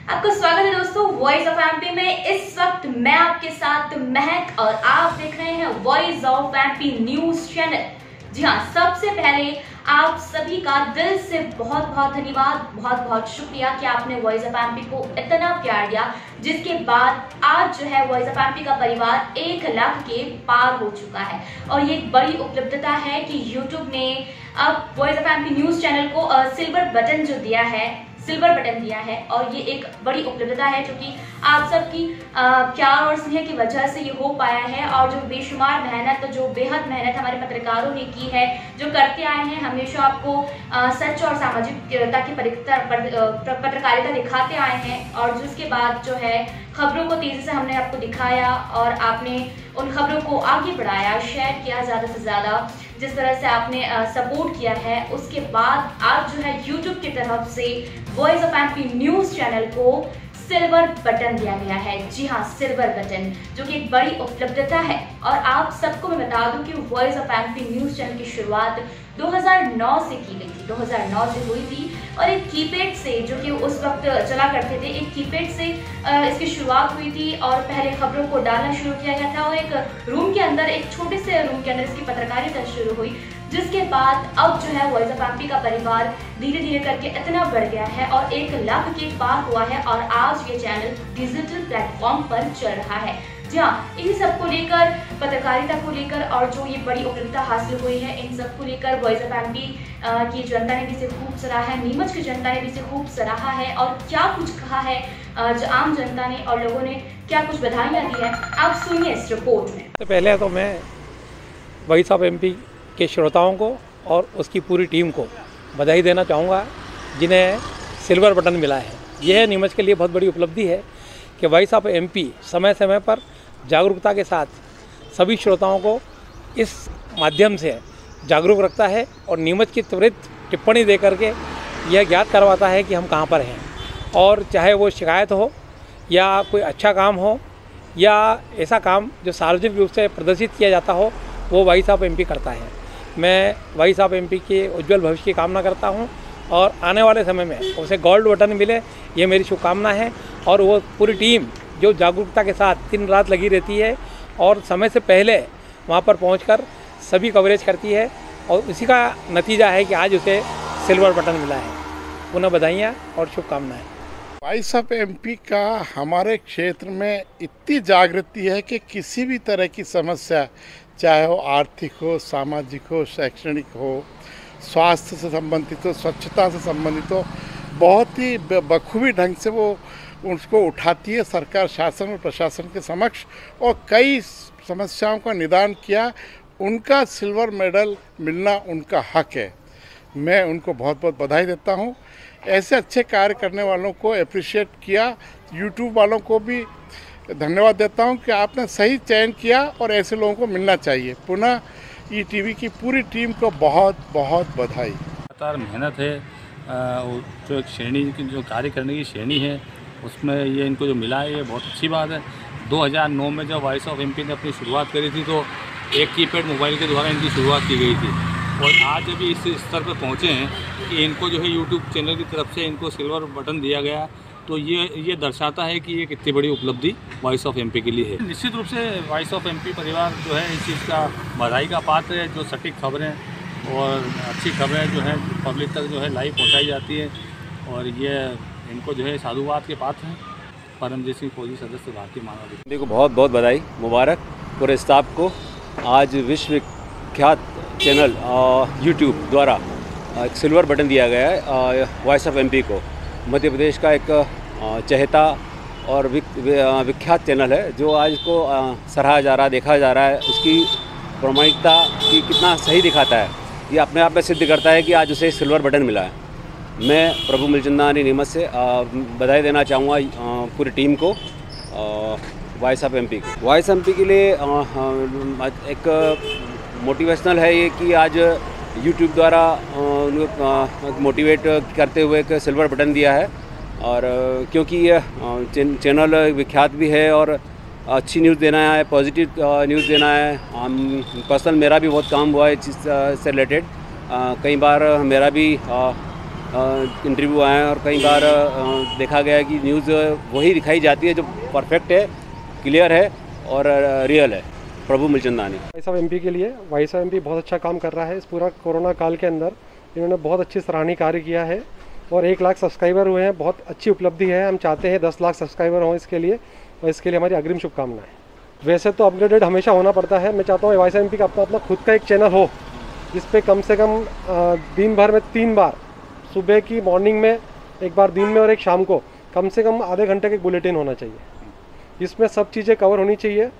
आपका स्वागत है दोस्तों वॉइस ऑफ एमपी में। इस वक्त मैं आपके साथ महक और आप देख रहे हैं voice of MP news channel. जी हाँ, सबसे पहले आप सभी का दिल से बहुत बहुत धन्यवाद, बहुत बहुत शुक्रिया कि आपने वॉइस ऑफ एमपी को इतना प्यार दिया, जिसके बाद आज जो है वॉइस ऑफ एमपी का परिवार 1 लाख के पार हो चुका है। और ये एक बड़ी उपलब्धता है कि यूट्यूब ने अब voice of MP news channel को सिल्वर बटन दिया है और ये एक बड़ी उपलब्धता है, क्योंकि आप सबकी प्यार और स्नेह की वजह से ये हो पाया है। और जो बेशुमार मेहनत, जो बेहद मेहनत हमारे पत्रकारों ने की है, जो करते आए हैं, हमेशा आपको सच और सामाजिकता की पत्रकारिता दिखाते आए हैं। और जिसके बाद जो है खबरों को तेजी से हमने आपको दिखाया और आपने उन खबरों को आगे बढ़ाया, शेयर किया ज़्यादा से ज़्यादा। जिस तरह से आपने सपोर्ट किया है, उसके बाद आज जो है यूट्यूब की तरफ से voice of MP news channel को सिल्वर बटन दिया गया है। जी हाँ, सिल्वर बटन, जो कि एक बड़ी उपलब्धता है। और आप सबको मैं बता दूं कि voice of MP news channel की शुरुआत 2009 से की गई थी, 2009 से हुई थी। और एक कीपैड से, जो कि उस वक्त चला करते थे, एक कीपैड से इसकी शुरुआत हुई थी और पहले खबरों को डालना शुरू किया गया था। और एक रूम के अंदर, एक छोटे से रूम के अंदर इसकी पत्रकारिता शुरू हुई, जिसके बाद अब जो है वॉइस ऑफ एमपी का परिवार धीरे धीरे करके इतना बढ़ गया है और 1 लाख के पार हुआ है। और आज ये चैनल डिजिटल प्लेटफॉर्म पर चल रहा है। जी हाँ, इन्हीं सब को लेकर, पत्रकारिता को लेकर और जो ये बड़ी उपलब्धता हासिल हुई है, इन सब को लेकर वॉइस ऑफ एमपी की जनता ने भी इसे खूब सराहा है, नीमच की जनता ने भी इसे खूब सराहा है। और क्या कुछ कहा है जो आम जनता ने और लोगों ने क्या कुछ बधाइयाँ दी है, आप सुनिए इस रिपोर्ट में। तो पहले तो मैं वॉइस ऑफ एमपी के श्रोताओं को और उसकी पूरी टीम को बधाई देना चाहूँगा, जिन्हें सिल्वर बटन मिला है। यह नीमच के लिए बहुत बड़ी उपलब्धि है कि वॉइस ऑफ एमपी समय समय पर जागरूकता के साथ सभी श्रोताओं को इस माध्यम से जागरूक रखता है और नीमच की त्वरित टिप्पणी दे करके यह ज्ञात करवाता है कि हम कहाँ पर हैं। और चाहे वो शिकायत हो या कोई अच्छा काम हो या ऐसा काम जो सार्वजनिक रूप से प्रदर्शित किया जाता हो, वो वॉइस ऑफ एमपी करता है। मैं वॉइस ऑफ एमपी के उज्जवल भविष्य की कामना करता हूं और आने वाले समय में उसे गोल्ड बटन मिले, ये मेरी शुभकामना है। और वो पूरी टीम जो जागरूकता के साथ दिन रात लगी रहती है और समय से पहले वहां पर पहुंचकर सभी कवरेज करती है, और उसी का नतीजा है कि आज उसे सिल्वर बटन मिला है। पुनः बधाइयाँ और शुभकामनाएँ। वॉइस ऑफ एमपी का हमारे क्षेत्र में इतनी जागृति है कि किसी भी तरह की समस्या, चाहे वो आर्थिक हो, सामाजिक हो, शैक्षणिक हो, स्वास्थ्य से संबंधित हो, स्वच्छता से संबंधित हो, बहुत ही बखूबी ढंग से वो उसको उठाती है सरकार, शासन और प्रशासन के समक्ष, और कई समस्याओं का निदान किया। उनका सिल्वर मेडल मिलना उनका हक है। मैं उनको बहुत बहुत बधाई देता हूँ। ऐसे अच्छे कार्य करने वालों को अप्रिशिएट किया। यूट्यूब वालों को भी धन्यवाद देता हूं कि आपने सही चयन किया और ऐसे लोगों को मिलना चाहिए। पुनः ईटीवी की पूरी टीम को बहुत बहुत बधाई। लगातार मेहनत है, जो एक श्रेणी की, जो कार्य करने की श्रेणी है, उसमें ये इनको जो मिला है, ये बहुत अच्छी बात है। 2009 में जब वॉइस ऑफ एमपी ने अपनी शुरुआत करी थी, तो एक कीपैड मोबाइल के द्वारा इनकी शुरुआत की गई थी। और आज अभी इस स्तर पर पहुँचे हैं कि इनको जो है यूट्यूब चैनल की तरफ से इनको सिल्वर बटन दिया गया, तो ये दर्शाता है कि ये कितनी बड़ी उपलब्धि वॉइस ऑफ एमपी के लिए है। निश्चित रूप से वॉइस ऑफ एमपी परिवार जो है इस चीज़ का बधाई का पात्र है। जो सटीक खबरें और अच्छी खबरें जो है पब्लिक तक जो है लाइव पहुंचाई जाती है, और ये इनको जो है साधुवाद के पात्र हैं। परमजीत सिंह फौजी, सदस्य भारतीय मानव अधिकार। को बहुत बहुत बधाई, मुबारक पूरे स्टाफ को। आज विश्व विख्यात चैनल यूट्यूब द्वारा एक सिल्वर बटन दिया गया है वॉइस ऑफ एमपी को। मध्य प्रदेश का एक चहेता और विख्यात चैनल है, जो आज को सराहा जा रहा, देखा जा रहा है। उसकी प्रामाणिकता की कितना सही दिखाता है, ये अपने आप में सिद्ध करता है कि आज उसे सिल्वर बटन मिला है। मैं प्रभु मिलचंदानी नीमच से बधाई देना चाहूँगा पूरी टीम को, वॉइस ऑफ एमपी को। वॉइस एमपी के लिए एक मोटिवेशनल है ये कि आज यूट्यूब द्वारा उनको मोटिवेट करते हुए एक सिल्वर बटन दिया है। और क्योंकि ये चैनल विख्यात भी है और अच्छी न्यूज़ देना है, पॉजिटिव न्यूज़ देना है। पर्सनल मेरा भी बहुत काम हुआ है इस चीज़ से रिलेटेड। कई बार मेरा भी इंटरव्यू आए हैं और कई बार देखा गया है कि न्यूज़ वही दिखाई जाती है जो परफेक्ट है, क्लियर है और रियल है। प्रभु मूलचंदानी। भाई साहब एमपी के लिए भाई साहब एमपी बहुत अच्छा काम कर रहा है। इस पूरा कोरोना काल के अंदर इन्होंने बहुत अच्छी सराहनीय कार्य किया है और 1 लाख सब्सक्राइबर हुए हैं, बहुत अच्छी उपलब्धि है। हम चाहते हैं 10 लाख सब्सक्राइबर हों इसके लिए, और इसके लिए हमारी अग्रिम शुभकामनाएं। वैसे तो अपग्रेडेड हमेशा होना पड़ता है। मैं चाहता हूँ वाई साहब एमपी का अपना खुद का एक चैनल हो जिस पे कम से कम दिन भर में 3 बार, सुबह की मॉर्निंग में एक बार, दिन में और एक शाम को, कम से कम आधे घंटे के बुलेटिन होना चाहिए। इसमें सब चीज़ें कवर होनी चाहिए,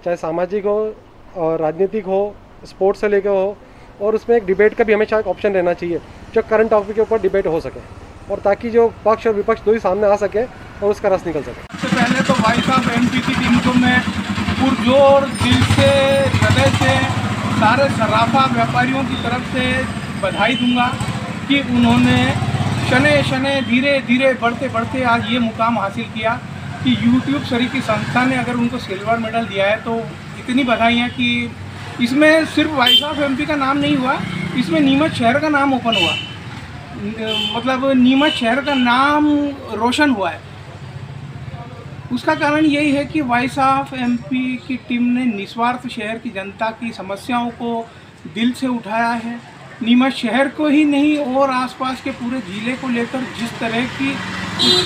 चाहे सामाजिक हो और राजनीतिक हो, स्पोर्ट्स से लेकर हो, और उसमें एक डिबेट का भी हमेशा एक ऑप्शन रहना चाहिए जो करंट टॉपिक के ऊपर डिबेट हो सके, और ताकि जो पक्ष और विपक्ष दो ही सामने आ सके और उसका रस निकल सके। सबसे पहले तो भाई साहब एमपी की टीम को मैं पुरजोर दिल से, हृदय से, सारे सराफा व्यापारियों की तरफ से बधाई दूंगा कि उन्होंने शने शने धीरे धीरे बढ़ते बढ़ते आज ये मुकाम हासिल किया कि यूट्यूब सरी की संस्था ने अगर उनको सिल्वर मेडल दिया है तो इतनी बधाई है कि इसमें सिर्फ भाई साहब एमपी का नाम नहीं हुआ, इसमें नीमच शहर का नाम ओपन हुआ, मतलब नीमच शहर का नाम रोशन हुआ है। उसका कारण यही है कि वाई साहब एमपी की टीम ने निस्वार्थ शहर की जनता की समस्याओं को दिल से उठाया है। नीमच शहर को ही नहीं और आसपास के पूरे जिले को लेकर जिस तरह की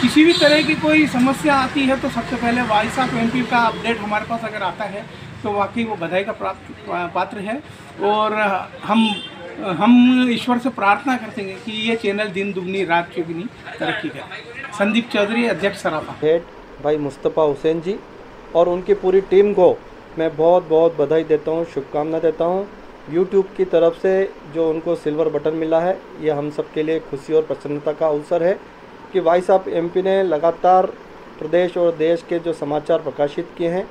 किसी भी तरह की कोई समस्या आती है तो सबसे पहले वाई साहब एमपी का अपडेट हमारे पास अगर आता है तो वाकई वो बधाई का पात्र है। और हम ईश्वर से प्रार्थना करते हैं कि ये चैनल दिन दुगनी रात चौगुनी तरक्की करे। संदीप चौधरी, अध्यक्ष सराफा। हेड भाई मुस्तफ़ा हुसैन जी और उनकी पूरी टीम को मैं बहुत बहुत बधाई देता हूँ, शुभकामना देता हूँ। यूट्यूब की तरफ से जो उनको सिल्वर बटन मिला है, ये हम सब के लिए खुशी और प्रसन्नता का अवसर है कि वाई साहब एमपी ने लगातार प्रदेश और देश के जो समाचार प्रकाशित किए हैं,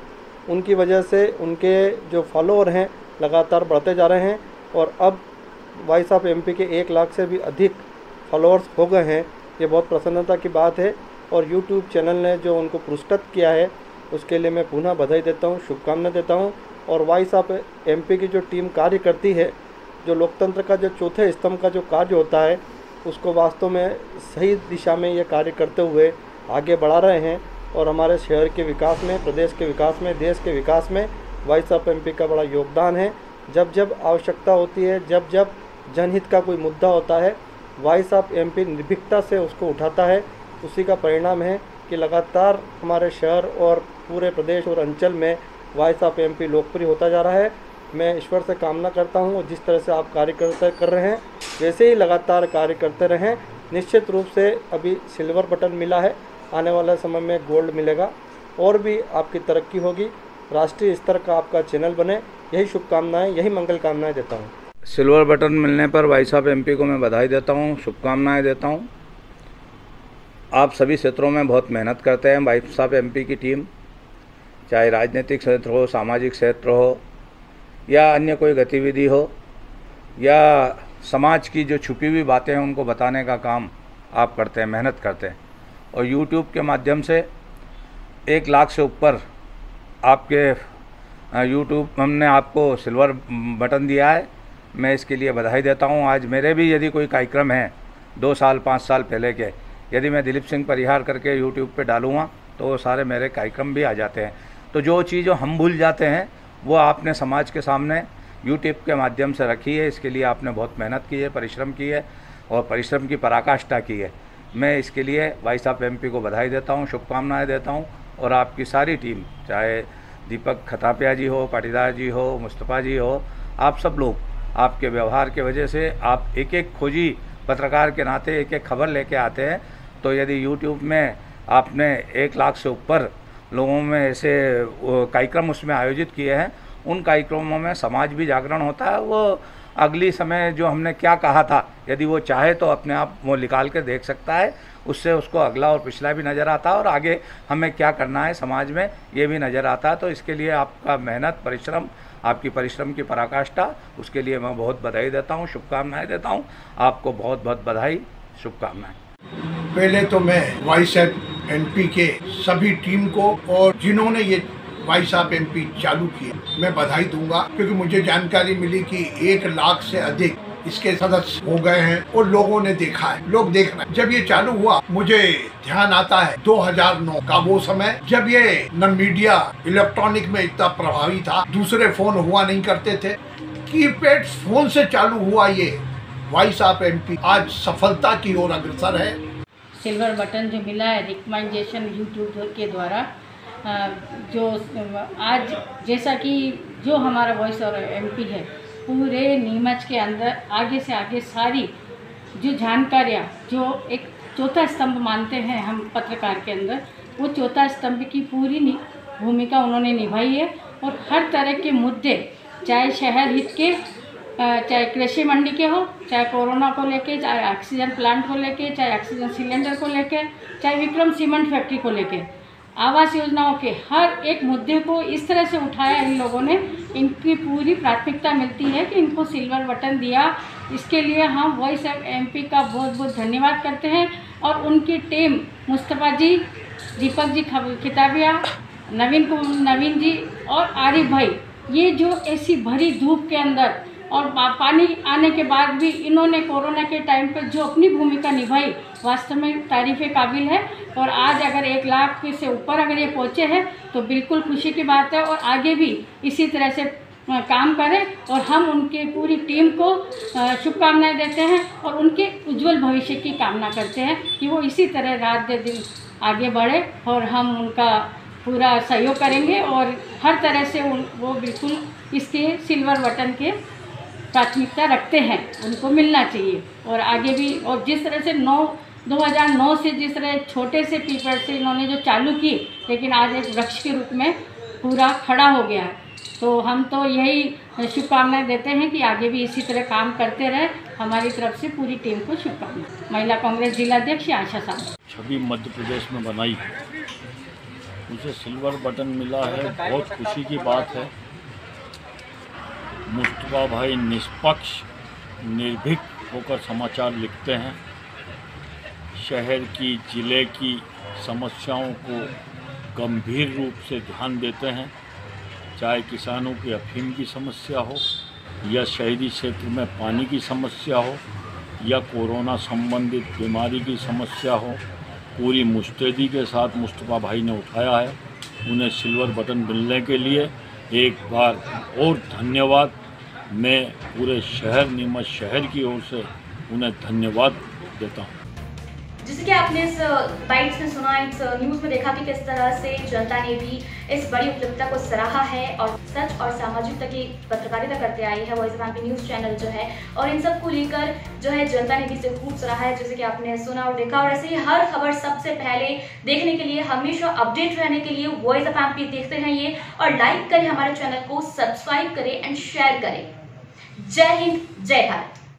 उनकी वजह से उनके जो फॉलोअर हैं लगातार बढ़ते जा रहे हैं और अब वाई साहब एमपी के 1 लाख से भी अधिक फॉलोअर्स हो गए हैं। ये बहुत प्रसन्नता की बात है और यूट्यूब चैनल ने जो उनको पुरस्कृत किया है उसके लिए मैं पुनः बधाई देता हूँ, शुभकामना देता हूँ। और वाई साहब एमपी की जो टीम कार्य करती है, जो लोकतंत्र का जो चौथे स्तंभ का जो कार्य होता है, उसको वास्तव में सही दिशा में ये कार्य करते हुए आगे बढ़ा रहे हैं और हमारे शहर के विकास में, प्रदेश के विकास में, देश के विकास में वाई साहब एमपी का बड़ा योगदान है। जब जब आवश्यकता होती है, जब जब जनहित का कोई मुद्दा होता है, वाई साहब एमपी निर्भीकता से उसको उठाता है। उसी का परिणाम है कि लगातार हमारे शहर और पूरे प्रदेश और अंचल में वाई साहब एमपी लोकप्रिय होता जा रहा है। मैं ईश्वर से कामना करता हूँ जिस तरह से आप कार्य कर रहे हैं वैसे ही लगातार कार्य करते रहें। निश्चित रूप से अभी सिल्वर बटन मिला है, आने वाले समय में गोल्ड मिलेगा और भी आपकी तरक्की होगी, राष्ट्रीय स्तर का आपका चैनल बने, यही शुभकामनाएं, यही मंगल कामनाएं देता हूँ। सिल्वर बटन मिलने पर वाई साहब एमपी को मैं बधाई देता हूँ, शुभकामनाएं देता हूँ। आप सभी क्षेत्रों में बहुत मेहनत करते हैं। वाई साहब एमपी की टीम, चाहे राजनीतिक क्षेत्र हो, सामाजिक क्षेत्र हो या अन्य कोई गतिविधि हो या समाज की जो छुपी हुई बातें हैं उनको बताने का काम आप करते हैं, मेहनत करते हैं। और यूट्यूब के माध्यम से 1 लाख से ऊपर आपके यूट्यूब हमने आपको सिल्वर बटन दिया है, मैं इसके लिए बधाई देता हूं। आज मेरे भी यदि कोई कार्यक्रम है 2 साल 5 साल पहले के, यदि मैं दिलीप सिंह परिहार करके यूट्यूब पे डालूँगा तो वो सारे मेरे कार्यक्रम भी आ जाते हैं। तो जो चीज़ हम भूल जाते हैं वो आपने समाज के सामने यूट्यूब के माध्यम से रखी है। इसके लिए आपने बहुत मेहनत की है, परिश्रम की है और परिश्रम की पराकाष्ठा की है। मैं इसके लिए वाई साहब एमपी को बधाई देता हूँ, शुभकामनाएं देता हूँ। और आपकी सारी टीम, चाहे दीपक खतापिया जी हो, पाटीदार जी हो, मुस्तफ़ा जी हो, आप सब लोग, आपके व्यवहार के वजह से आप एक एक खोजी पत्रकार के नाते एक एक खबर लेके आते हैं। तो यदि यूट्यूब में आपने 1 लाख से ऊपर लोगों में ऐसे कार्यक्रम उसमें आयोजित किए हैं, उन कार्यक्रमों में समाज भी जागरण होता है। वो अगली समय जो हमने क्या कहा था, यदि वो चाहे तो अपने आप वो निकाल के देख सकता है, उससे उसको अगला और पिछला भी नज़र आता है और आगे हमें क्या करना है समाज में ये भी नज़र आता है। तो इसके लिए आपका मेहनत, परिश्रम, आपकी परिश्रम की पराकाष्ठा, उसके लिए मैं बहुत बधाई देता हूँ, शुभकामनाएं देता हूँ। आपको बहुत बहुत बधाई, शुभकामनाएं। पहले तो मैं वाई साहब एमपी के सभी टीम को और जिन्होंने ये वाई साहब एमपी चालू किया, मैं बधाई दूंगा, क्योंकि मुझे जानकारी मिली कि 1 लाख से अधिक इसके सदस्य हो गए हैं और लोगों ने देखा है, लोग देख रहे हैं। जब ये चालू हुआ मुझे ध्यान आता है 2009 का वो समय, जब ये न मीडिया इलेक्ट्रॉनिक में इतना प्रभावी था, दूसरे फोन हुआ नहीं करते थे, कीपैड फोन से चालू हुआ ये वॉइस ऑफ एमपी आज सफलता की ओर अग्रसर है। सिल्वर बटन जो मिला है रिकमेंडेशन यूट्यूब के द्वारा, जो आज जैसा कि जो हमारा वॉइस और एमपी है, पूरे नीमच के अंदर आगे से आगे सारी जो जानकारियाँ जो एक चौथा स्तंभ मानते हैं हम पत्रकार के अंदर, वो चौथा स्तंभ की पूरी भूमिका उन्होंने निभाई है। और हर तरह के मुद्दे, चाहे शहर हित के, चाहे कृषि मंडी के हो, चाहे कोरोना को लेके, चाहे ऑक्सीजन प्लांट को लेके, चाहे ऑक्सीजन सिलेंडर को लेके, चाहे विक्रम सीमेंट फैक्ट्री को लेके, आवास योजनाओं के हर एक मुद्दे को इस तरह से उठाया इन लोगों ने। इनकी पूरी प्राथमिकता मिलती है कि इनको सिल्वर बटन दिया, इसके लिए हम वॉइस ऑफ एमपी का बहुत बहुत धन्यवाद करते हैं। और उनकी टीम मुस्तफ़ा जी, दीपक जी किताबिया, नवीन जी और आरिफ भाई, ये जो ऐसी भरी धूप के अंदर और पानी आने के बाद भी इन्होंने कोरोना के टाइम पर जो अपनी भूमिका निभाई, वास्तव में तारीफ़ काबिल है। और आज अगर 1 लाख से ऊपर अगर ये पहुँचे हैं तो बिल्कुल खुशी की बात है। और आगे भी इसी तरह से काम करें और हम उनके पूरी टीम को शुभकामनाएं देते हैं और उनके उज्जवल भविष्य की कामना करते हैं कि वो इसी तरह रात दिन आगे बढ़े और हम उनका पूरा सहयोग करेंगे। और हर तरह से वो बिल्कुल इसके सिल्वर बटन के प्राथमिकता रखते हैं, उनको मिलना चाहिए। और आगे भी, और जिस तरह से 2009 से जिस तरह छोटे से कीपैड से इन्होंने जो चालू की, लेकिन आज एक वृक्ष के रूप में पूरा खड़ा हो गया है। तो हम तो यही शुभकामनाएं देते हैं कि आगे भी इसी तरह काम करते रहे। हमारी तरफ से पूरी टीम को शुभकामनाएं। महिला कांग्रेस जिलाध्यक्ष आशा साहब। छवि मध्य प्रदेश में बनाई, उसे सिल्वर बटन मिला है, बहुत खुशी की बात है। मुस्तफ़ा भाई निष्पक्ष निर्भीक होकर समाचार लिखते हैं, शहर की ज़िले की समस्याओं को गंभीर रूप से ध्यान देते हैं, चाहे किसानों की अफीम की समस्या हो या शहरी क्षेत्र में पानी की समस्या हो या कोरोना संबंधित बीमारी की समस्या हो, पूरी मुस्तैदी के साथ मुस्तफ़ा भाई ने उठाया है। उन्हें सिल्वर बटन मिलने के लिए एक बार और धन्यवाद। मैं पूरे शहर नीमच शहर की ओर से उन्हें धन्यवाद देता हूँ। जैसे कि आपने इस बाइट्स में सुना, इस न्यूज़ में देखा कि किस तरह से जनता ने भी इस बड़ी उपलब्धता को सराहा है और सच और सामाजिकता की पत्रकारिता करते आई है voice of MP news channel जो है। और इन सब को लेकर जो है जनता ने भी इसे खूब सराहा है, जैसे कि आपने सुना और देखा। और ऐसे ही हर खबर सबसे पहले देखने के लिए, हमेशा अपडेट रहने के लिए वॉइस ऑफ एमपी देखते रहिए और लाइक करें हमारे चैनल को, सब्सक्राइब करें एंड शेयर करें। जय हिंद, जय भारत।